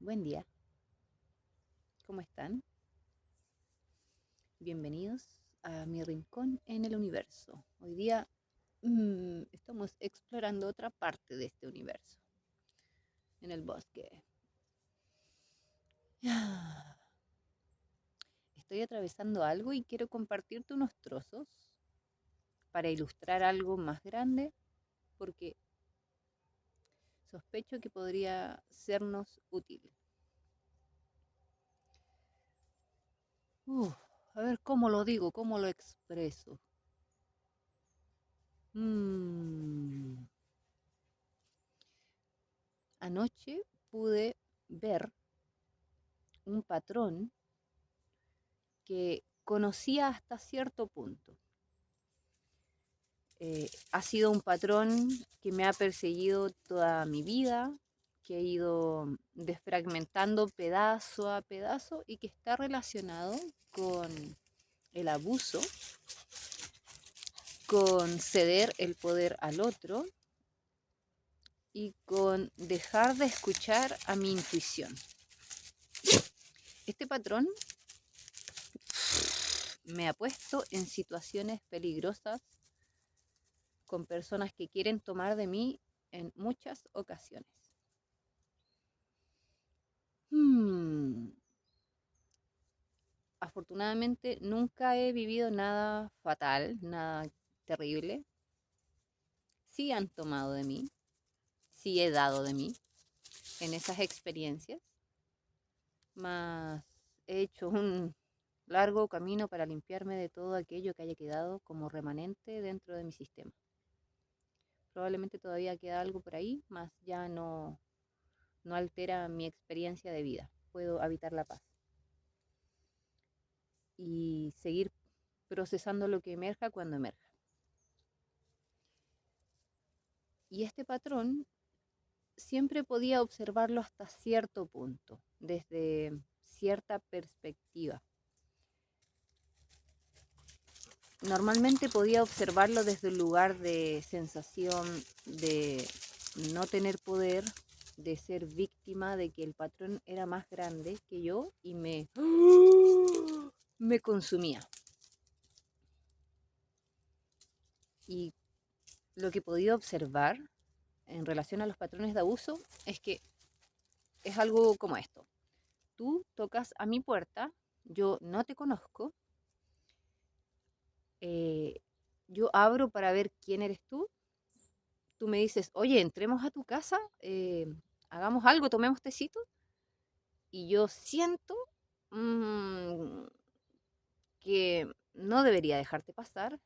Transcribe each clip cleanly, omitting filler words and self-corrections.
Buen día, ¿cómo están? Bienvenidos a mi rincón en el universo. Hoy día estamos explorando otra parte de este universo, en el bosque. Estoy atravesando algo y quiero compartirte unos trozos para ilustrar algo más grande, porque sospecho que podría sernos útil. Uf, a ver cómo lo digo, cómo lo expreso. Mm, Anoche pude ver un patrón que conocía hasta cierto punto. Ha sido un patrón que me ha perseguido toda mi vida, que he ido desfragmentando pedazo a pedazo y que está relacionado con el abuso, con ceder el poder al otro y con dejar de escuchar a mi intuición. Este patrón me ha puesto en situaciones peligrosas con personas que quieren tomar de mí en muchas ocasiones. Hmm. Afortunadamente nunca he vivido nada fatal, nada terrible. Sí han tomado de mí, sí he dado de mí en esas experiencias, mas he hecho un largo camino para limpiarme de todo aquello que haya quedado como remanente dentro de mi sistema. Probablemente todavía queda algo por ahí, mas ya no altera mi experiencia de vida. Puedo habitar la paz y seguir procesando lo que emerja cuando emerja. Y este patrón siempre podía observarlo hasta cierto punto, desde cierta perspectiva. Normalmente podía observarlo desde un lugar de sensación de no tener poder, de ser víctima, de que el patrón era más grande que yo y me consumía. Y lo que podía observar en relación a los patrones de abuso es que es algo como esto. Tú tocas a mi puerta, yo no te conozco, eh, yo abro para ver quién eres tú me dices, oye, entremos a tu casa, hagamos algo, tomemos tecito, y yo siento mm, que no debería dejarte pasar,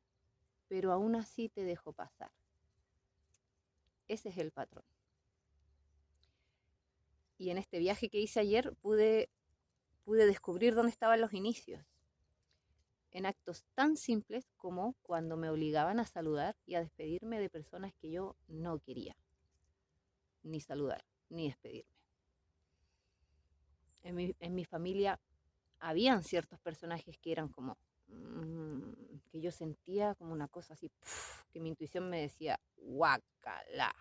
pero aún así te dejo pasar. Ese es el patrón. Y en este viaje que hice ayer pude descubrir dónde estaban los inicios, en actos tan simples como cuando me obligaban a saludar y a despedirme de personas que yo no quería ni saludar, ni despedirme. En mi familia habían ciertos personajes que eran como, que yo sentía como una cosa así, que mi intuición me decía, guácala,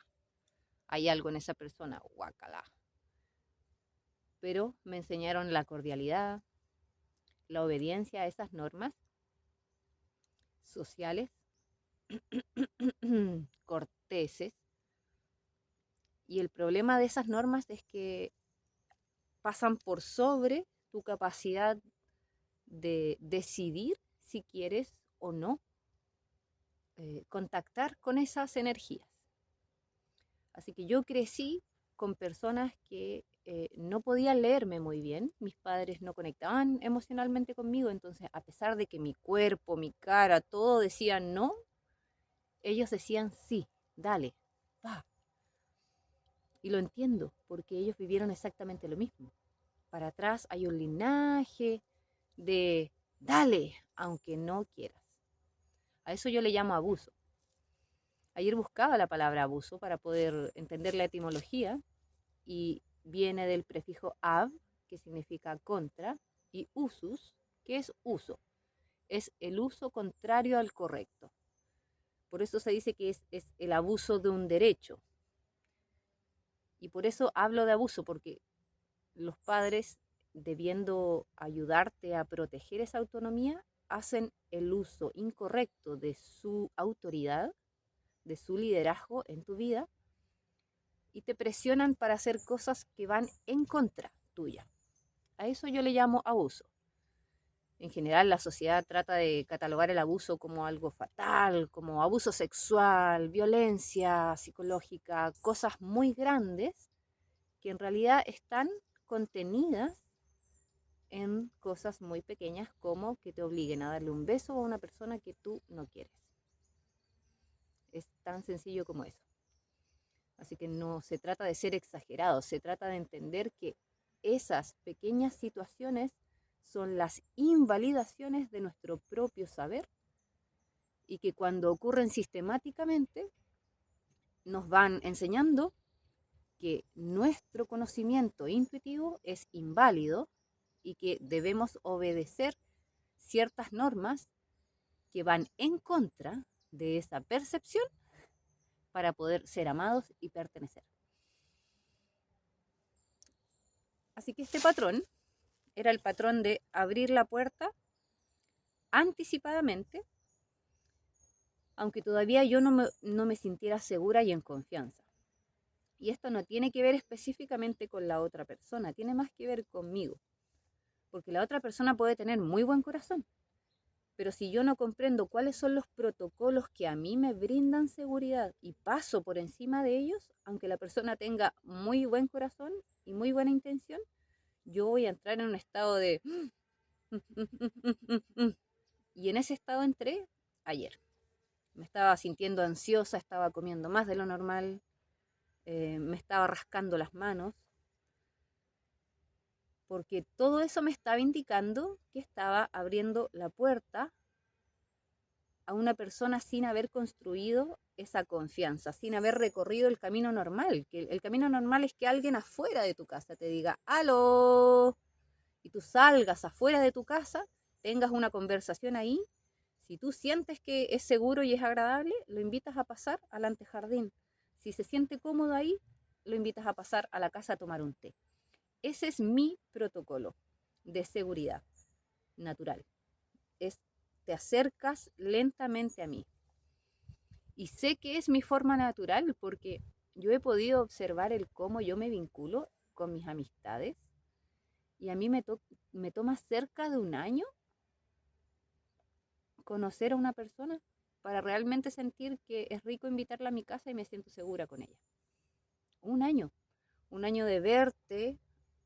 hay algo en esa persona, guácala. Pero me enseñaron la cordialidad, la obediencia a esas normas sociales, corteses, y el problema de esas normas es que pasan por sobre tu capacidad de decidir si quieres o no contactar con esas energías. Así que yo crecí con personas que no podían leerme muy bien, mis padres no conectaban emocionalmente conmigo, entonces a pesar de que mi cuerpo, mi cara, todo decían no, ellos decían sí, dale, va. Y lo entiendo, porque ellos vivieron exactamente lo mismo. Para atrás hay un linaje de dale, aunque no quieras. A eso yo le llamo abuso. Ayer buscaba la palabra abuso para poder entender la etimología y viene del prefijo ab, que significa contra, y usus, que es uso. Es el uso contrario al correcto. Por eso se dice que es el abuso de un derecho. Y por eso hablo de abuso, porque los padres, debiendo ayudarte a proteger esa autonomía, hacen el uso incorrecto de su autoridad, de su liderazgo en tu vida y te presionan para hacer cosas que van en contra tuya. A eso yo le llamo abuso. En general, la sociedad trata de catalogar el abuso como algo fatal, como abuso sexual, violencia psicológica, cosas muy grandes que en realidad están contenidas en cosas muy pequeñas como que te obliguen a darle un beso a una persona que tú no quieres. Es tan sencillo como eso. Así que no se trata de ser exagerado, se trata de entender que esas pequeñas situaciones son las invalidaciones de nuestro propio saber y que cuando ocurren sistemáticamente nos van enseñando que nuestro conocimiento intuitivo es inválido y que debemos obedecer ciertas normas que van en contra de esa percepción para poder ser amados y pertenecer. Así que este patrón era el patrón de abrir la puerta anticipadamente, aunque todavía yo no me sintiera segura y en confianza. Y esto no tiene que ver específicamente con la otra persona, tiene más que ver conmigo, porque la otra persona puede tener muy buen corazón, pero si yo no comprendo cuáles son los protocolos que a mí me brindan seguridad y paso por encima de ellos, aunque la persona tenga muy buen corazón y muy buena intención, yo voy a entrar en un estado de... Y en ese estado entré ayer. Me estaba sintiendo ansiosa, estaba comiendo más de lo normal, me estaba rascando las manos, porque todo eso me estaba indicando que estaba abriendo la puerta a una persona sin haber construido esa confianza, sin haber recorrido el camino normal. Que el camino normal es que alguien afuera de tu casa te diga, ¡aló! Y tú salgas afuera de tu casa, tengas una conversación ahí. Si tú sientes que es seguro y es agradable, lo invitas a pasar al antejardín. Si se siente cómodo ahí, lo invitas a pasar a la casa a tomar un té. Ese es mi protocolo de seguridad natural. Te acercas lentamente a mí. Y sé que es mi forma natural porque yo he podido observar el cómo yo me vinculo con mis amistades y a mí me toma cerca de un año conocer a una persona para realmente sentir que es rico invitarla a mi casa y me siento segura con ella. Un año, un año de verte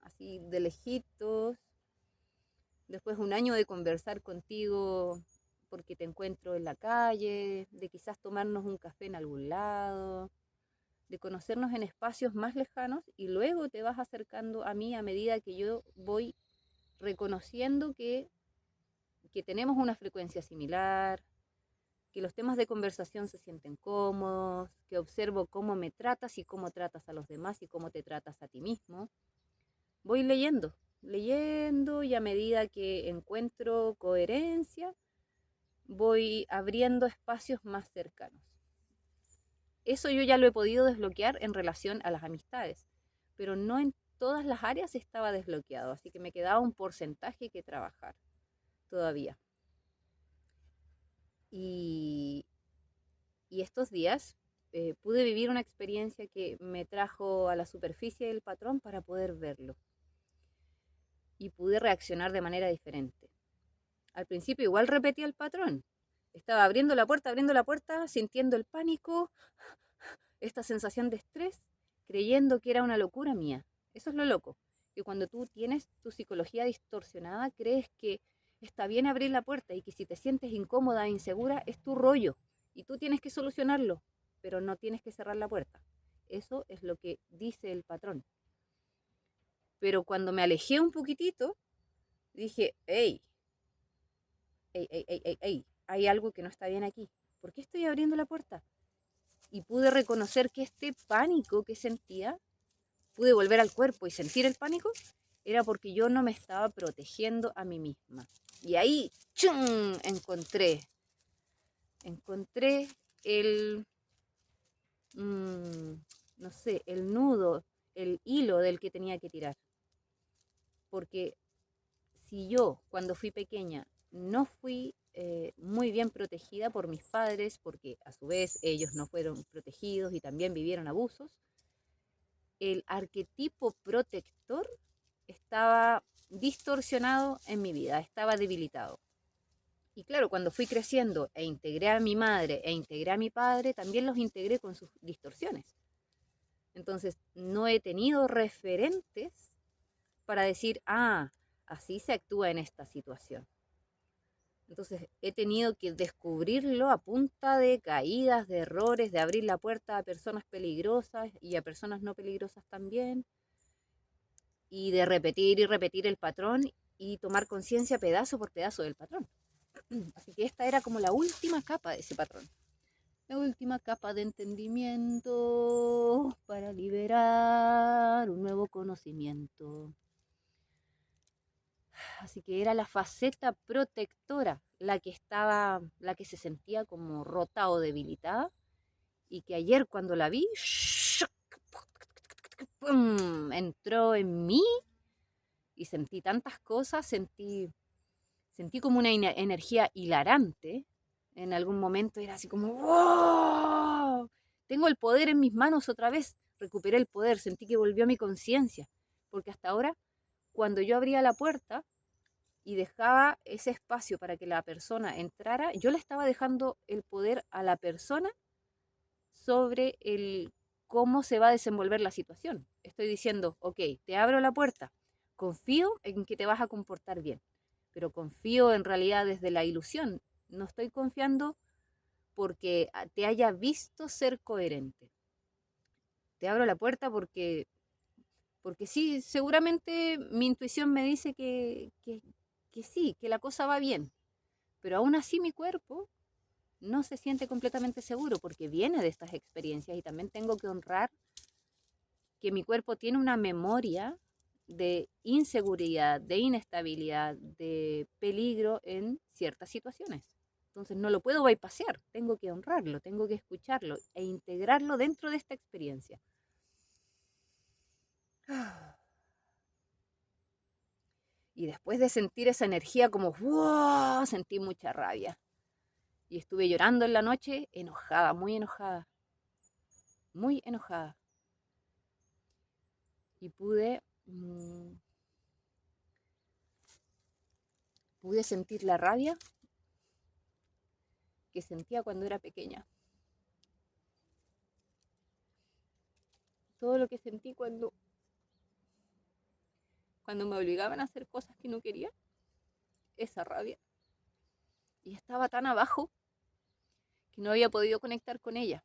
así de lejitos, después un año de conversar contigo porque te encuentro en la calle, de quizás tomarnos un café en algún lado, de conocernos en espacios más lejanos y luego te vas acercando a mí a medida que yo voy reconociendo que tenemos una frecuencia similar, que los temas de conversación se sienten cómodos, que observo cómo me tratas y cómo tratas a los demás y cómo te tratas a ti mismo. Voy leyendo y a medida que encuentro coherencia, voy abriendo espacios más cercanos. Eso yo ya lo he podido desbloquear en relación a las amistades, pero no en todas las áreas estaba desbloqueado, así que me quedaba un porcentaje que trabajar todavía. Y, y estos días pude vivir una experiencia que me trajo a la superficie del patrón para poder verlo. Y pude reaccionar de manera diferente. Al principio igual repetía el patrón. Estaba abriendo la puerta, sintiendo el pánico, esta sensación de estrés, creyendo que era una locura mía. Eso es lo loco, que cuando tú tienes tu psicología distorsionada, crees que está bien abrir la puerta y que si te sientes incómoda e insegura, es tu rollo y tú tienes que solucionarlo, pero no tienes que cerrar la puerta. Eso es lo que dice el patrón. Pero cuando me alejé un poquitito, dije, hey, hay algo que no está bien aquí. ¿Por qué estoy abriendo la puerta? Y pude reconocer que este pánico que sentía, pude volver al cuerpo y sentir el pánico, era porque yo no me estaba protegiendo a mí misma. Y ahí, ¡chum!, encontré el, no sé, el nudo, el hilo del que tenía que tirar. porque si yo cuando fui pequeña no fui muy bien protegida por mis padres, porque a su vez ellos no fueron protegidos y también vivieron abusos, el arquetipo protector estaba distorsionado en mi vida, estaba debilitado. Y claro, cuando fui creciendo e integré a mi madre e integré a mi padre, también los integré con sus distorsiones. Entonces, no he tenido referentes para decir, así se actúa en esta situación. Entonces, he tenido que descubrirlo a punta de caídas, de errores, de abrir la puerta a personas peligrosas y a personas no peligrosas también, y de repetir y repetir el patrón y tomar conciencia pedazo por pedazo del patrón. Así que esta era como la última capa de ese patrón. La última capa de entendimiento para liberar un nuevo conocimiento. Así que era la faceta protectora la que se sentía como rota o debilitada, y que ayer cuando la vi, ¡pum!, entró en mí y sentí tantas cosas, sentí como una energía hilarante. En algún momento era así como, ¡wow! Tengo el poder en mis manos otra vez. Recuperé el poder, sentí que volvió a mi conciencia. Porque hasta ahora, cuando yo abría la puerta y dejaba ese espacio para que la persona entrara, yo le estaba dejando el poder a la persona sobre el cómo se va a desenvolver la situación. Estoy diciendo, ok, te abro la puerta, confío en que te vas a comportar bien, pero confío en realidad desde la ilusión. No estoy confiando porque te haya visto ser coherente. Te abro la puerta porque sí, seguramente mi intuición me dice que sí, que la cosa va bien, pero aún así mi cuerpo no se siente completamente seguro porque viene de estas experiencias, y también tengo que honrar que mi cuerpo tiene una memoria de inseguridad, de inestabilidad, de peligro en ciertas situaciones. Entonces no lo puedo bypassear, tengo que honrarlo, tengo que escucharlo e integrarlo dentro de esta experiencia. Y después de sentir esa energía como ¡wow!, sentí mucha rabia. Y estuve llorando en la noche, enojada, muy enojada. Muy enojada. Y pude sentir la rabia que sentía cuando era pequeña. Todo lo que sentí cuando me obligaban a hacer cosas que no quería, esa rabia. Y estaba tan abajo que no había podido conectar con ella.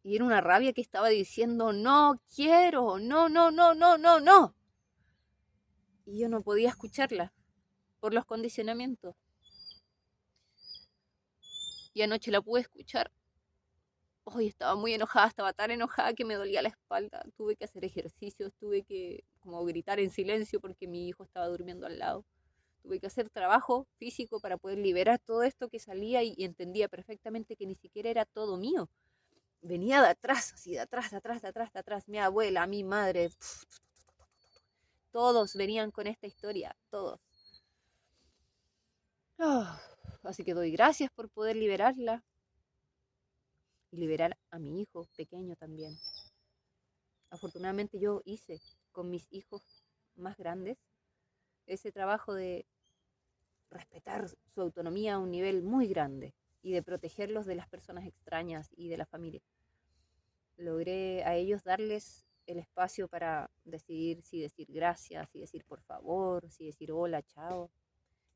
Y era una rabia que estaba diciendo, no quiero, no, no, no, no, no, no. Y yo no podía escucharla por los condicionamientos. Y anoche la pude escuchar. Hoy estaba muy enojada, estaba tan enojada que me dolía la espalda. Tuve que hacer ejercicios, tuve que como gritar en silencio porque mi hijo estaba durmiendo al lado. Tuve que hacer trabajo físico para poder liberar todo esto que salía, y entendía perfectamente que ni siquiera era todo mío. Venía de atrás, así de atrás, de atrás, de atrás, de atrás. Mi abuela, mi madre, todos venían con esta historia, todos. Así que doy gracias por poder liberarla y liberar a mi hijo pequeño también. Afortunadamente yo hice con mis hijos más grandes ese trabajo de respetar su autonomía a un nivel muy grande y de protegerlos de las personas extrañas y de la familia. Logré a ellos darles el espacio para decidir si decir gracias, si decir por favor, si decir hola, chao.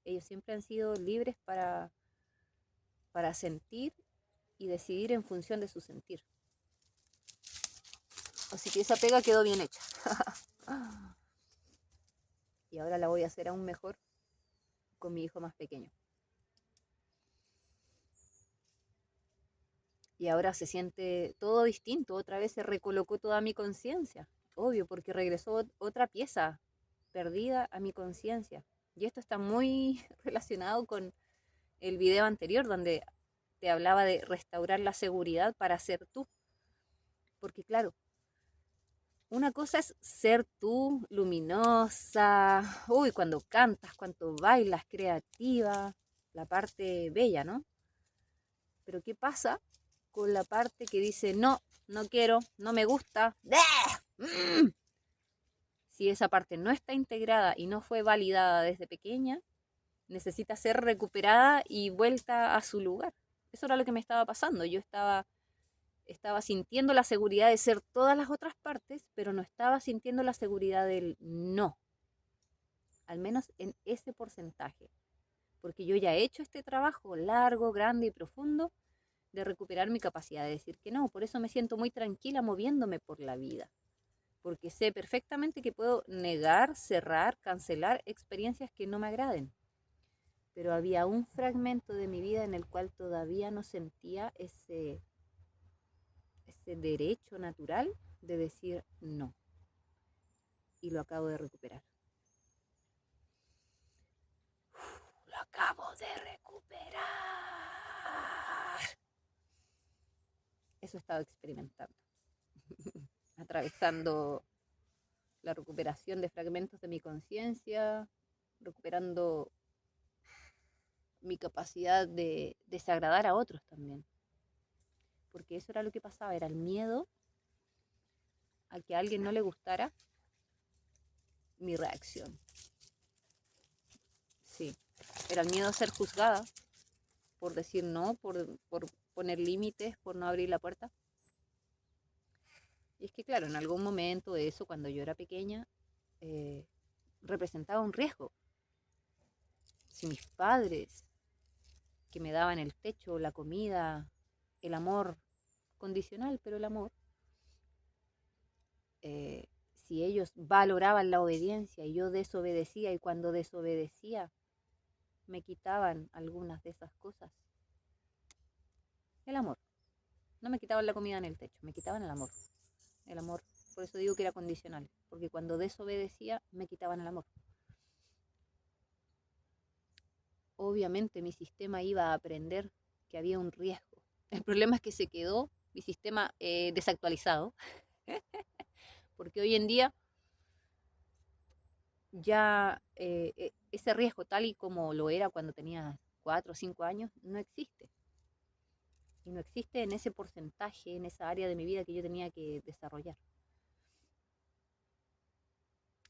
Ellos siempre han sido libres para sentir y decidir en función de su sentir. Así que esa pega quedó bien hecha. Y ahora la voy a hacer aún mejor con mi hijo más pequeño. Y ahora se siente todo distinto, otra vez se recolocó toda mi conciencia, obvio, porque regresó otra pieza perdida a mi conciencia. Y esto está muy relacionado con el video anterior donde te hablaba de restaurar la seguridad para ser tú. Porque claro, una cosa es ser tú, luminosa, uy, cuando cantas, cuando bailas, creativa, la parte bella, ¿no? Pero ¿qué pasa con la parte que dice, no, no quiero, no me gusta? ¡Mm! Si esa parte no está integrada y no fue validada desde pequeña, necesita ser recuperada y vuelta a su lugar. Eso era lo que me estaba pasando. Yo estaba sintiendo la seguridad de ser todas las otras partes, pero no estaba sintiendo la seguridad del no, al menos en ese porcentaje. Porque yo ya he hecho este trabajo largo, grande y profundo de recuperar mi capacidad de decir que no. Por eso me siento muy tranquila moviéndome por la vida. Porque sé perfectamente que puedo negar, cerrar, cancelar experiencias que no me agraden. Pero había un fragmento de mi vida en el cual todavía no sentía ese derecho natural de decir no. Y lo acabo de recuperar. Lo acabo de recuperar. Eso he estado experimentando. Atravesando la recuperación de fragmentos de mi conciencia, recuperando mi capacidad de desagradar a otros también. Porque eso era lo que pasaba, era el miedo a que a alguien no le gustara mi reacción. Sí, era el miedo a ser juzgada por decir no, por poner límites, por no abrir la puerta. Y es que claro, en algún momento de eso, cuando yo era pequeña, representaba un riesgo. Si mis padres, que me daban el techo, la comida, el amor condicional, pero el amor, si ellos valoraban la obediencia y yo desobedecía, y cuando desobedecía me quitaban algunas de esas cosas, el amor. No me quitaban la comida en el techo, me quitaban el amor. El amor, por eso digo que era condicional, porque cuando desobedecía me quitaban el amor. Obviamente mi sistema iba a aprender que había un riesgo. El problema es que se quedó mi sistema desactualizado, porque hoy en día ya ese riesgo tal y como lo era cuando tenía 4 o 5 años no existe. Y no existe en ese porcentaje, en esa área de mi vida que yo tenía que desarrollar.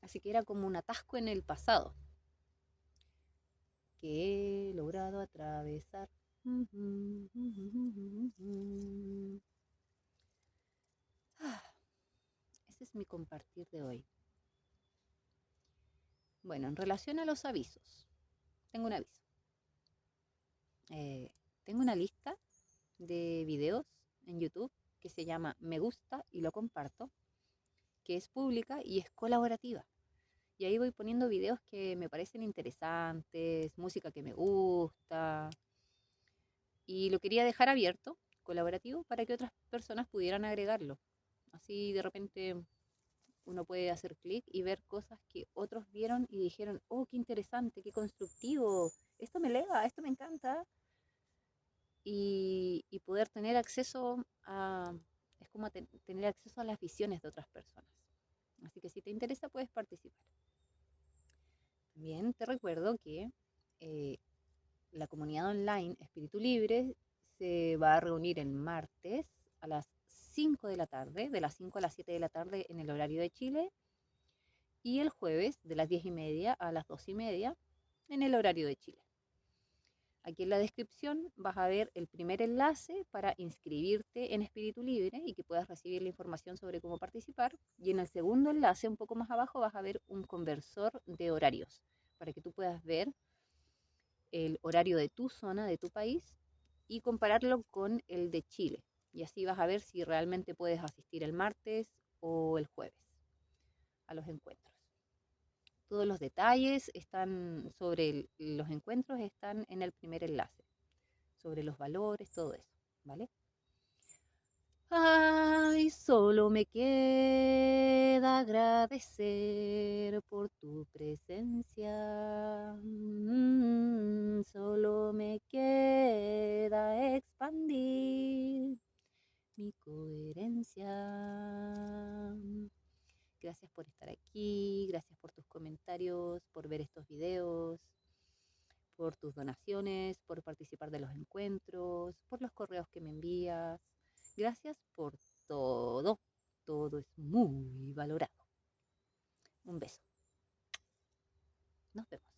Así que era como un atasco en el pasado que he logrado atravesar. Ese es mi compartir de hoy. Bueno, en relación a los avisos, tengo un aviso. Tengo una lista de videos en YouTube que se llama Me gusta y lo comparto, que es pública y es colaborativa. Y ahí voy poniendo videos que me parecen interesantes, música que me gusta. Y lo quería dejar abierto, colaborativo, para que otras personas pudieran agregarlo. Así de repente uno puede hacer clic y ver cosas que otros vieron y dijeron, oh, qué interesante, qué constructivo, esto me eleva, esto me encanta. Y poder tener acceso a, es como tener acceso a las visiones de otras personas. Así que si te interesa puedes participar. También te recuerdo que eh, la comunidad online Espíritu Libre se va a reunir el martes a las 5 de la tarde, de las 5 a las 7 de la tarde en el horario de Chile, y el jueves de las 10:30 a las 2:30 en el horario de Chile. Aquí en la descripción vas a ver el primer enlace para inscribirte en Espíritu Libre y que puedas recibir la información sobre cómo participar. Y en el segundo enlace, un poco más abajo, vas a ver un conversor de horarios para que tú puedas ver el horario de tu zona, de tu país, y compararlo con el de Chile. Y así vas a ver si realmente puedes asistir el martes o el jueves a los encuentros. Todos los detalles están sobre los encuentros, están en el primer enlace, sobre los valores, todo eso, ¿vale? Ay, solo me queda agradecer por tu presencia. Solo me queda expandir mi coherencia. gracias por estar aquí, gracias por tus comentarios, por ver estos videos, por tus donaciones, por participar de los encuentros, por los correos que me envías. Gracias por todo. Todo es muy valorado. Un beso. Nos vemos.